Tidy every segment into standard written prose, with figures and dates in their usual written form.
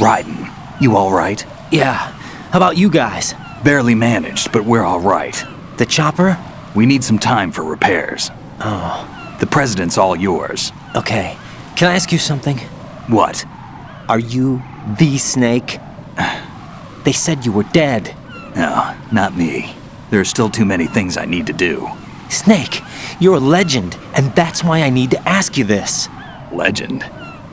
Raiden, you all right? Yeah. How about you guys? Barely managed, but we're all right. The chopper? We need some time for repairs. Oh. The president's all yours. Okay. Can I ask you something? What? Are you the Snake? They said you were dead. No, not me. There are still too many things I need to do. Snake, you're a legend, and that's why I need to ask you this. Legend?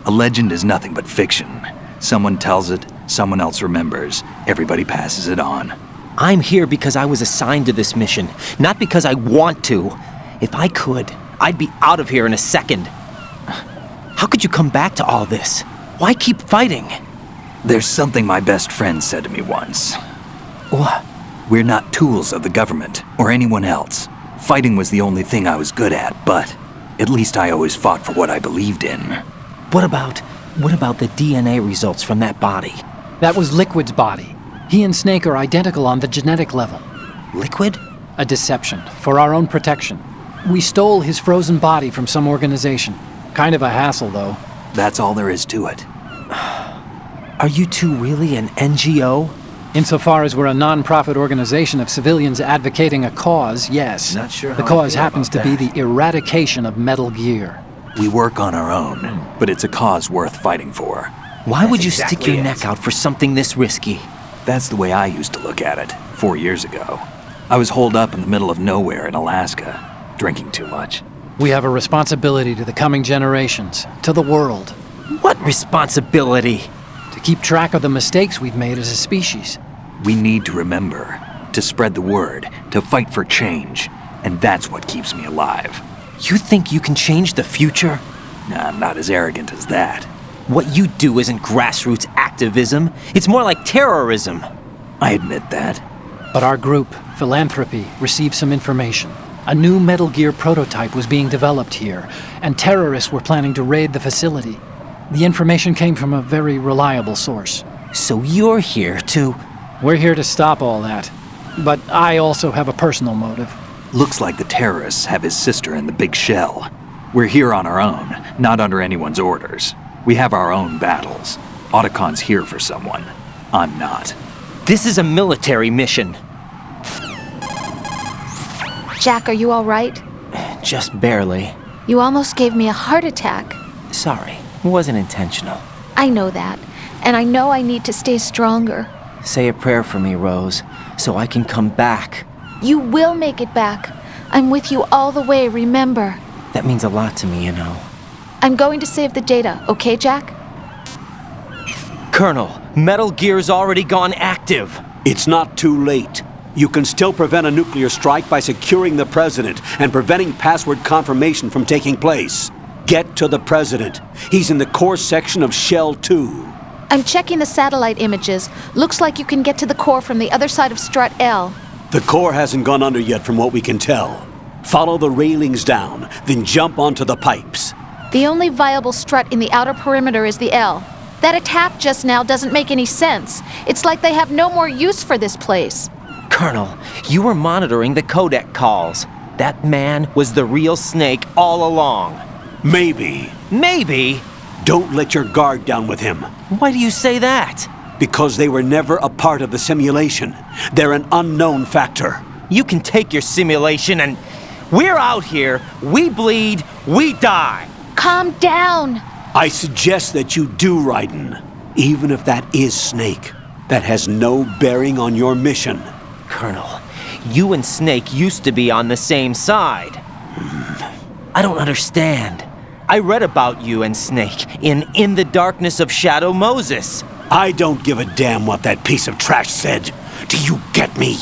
A legend is nothing but fiction. Someone tells it, someone else remembers. Everybody passes it on. I'm here because I was assigned to this mission, not because I want to. If I could, I'd be out of here in a second. How could you come back to all this? Why keep fighting? There's something my best friend said to me once. What? We're not tools of the government or anyone else. Fighting was the only thing I was good at, but at least I always fought for what I believed in. What about the DNA results from that body? That was Liquid's body. He and Snake are identical on the genetic level. Liquid? A deception, for our own protection. We stole his frozen body from some organization. Kind of a hassle, though. That's all there is to it. Are you two really an NGO? Insofar as we're a non-profit organization of civilians advocating a cause, yes. Not sure the how I cause feel happens to about be the eradication of Metal Gear. We work on our own, but it's a cause worth fighting for. Why would you stick your neck out for something this risky? That's the way I used to look at it, 4 years ago. I was holed up in the middle of nowhere in Alaska, drinking too much. We have a responsibility to the coming generations, to the world. What responsibility? To keep track of the mistakes we've made as a species. We need to remember, to spread the word, to fight for change, and that's what keeps me alive. You think you can change the future? Nah, I'm not as arrogant as that. What you do isn't grassroots activism. It's more like terrorism. I admit that. But our group, Philanthropy, received some information. A new Metal Gear prototype was being developed here, and terrorists were planning to raid the facility. The information came from a very reliable source. So you're here to... We're here to stop all that. But I also have a personal motive. Looks like the terrorists have his sister in the big shell. We're here on our own, not under anyone's orders. We have our own battles. Otacon's here for someone. I'm not. This is a military mission. Jack, are you all right? Just barely. You almost gave me a heart attack. Sorry, it wasn't intentional. I know that, and I know I need to stay stronger. Say a prayer for me, Rose, so I can come back. You will make it back. I'm with you all the way, remember. That means a lot to me, you know. I'm going to save the data, okay, Jack? Colonel, Metal Gear's already gone active. It's not too late. You can still prevent a nuclear strike by securing the president and preventing password confirmation from taking place. Get to the president. He's in the core section of Shell 2. I'm checking the satellite images. Looks like you can get to the core from the other side of Strut L. The core hasn't gone under yet from what we can tell. Follow the railings down, then jump onto the pipes. The only viable strut in the outer perimeter is the L. That attack just now doesn't make any sense. It's like they have no more use for this place. Colonel, you were monitoring the codec calls. That man was the real Snake all along. Maybe. Maybe? Don't let your guard down with him. Why do you say that? Because they were never a part of the simulation. They're an unknown factor. You can take your simulation and... We're out here, we bleed, we die. Calm down. I suggest that you do, Raiden. Even if that is Snake. That has no bearing on your mission. Colonel, you and Snake used to be on the same side. I don't understand. I read about you and Snake in the Darkness of Shadow Moses. I don't give a damn what that piece of trash said. Do you get me?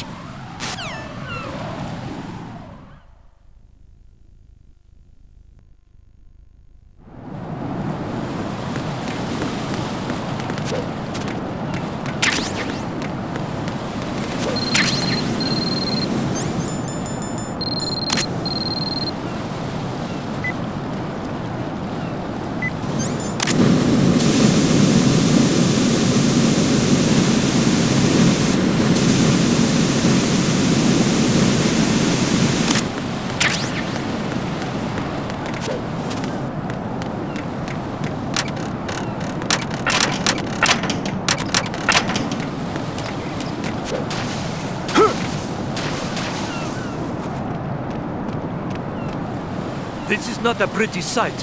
This is not a pretty sight.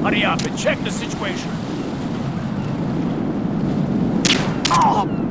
Hurry up and check the situation. Oh!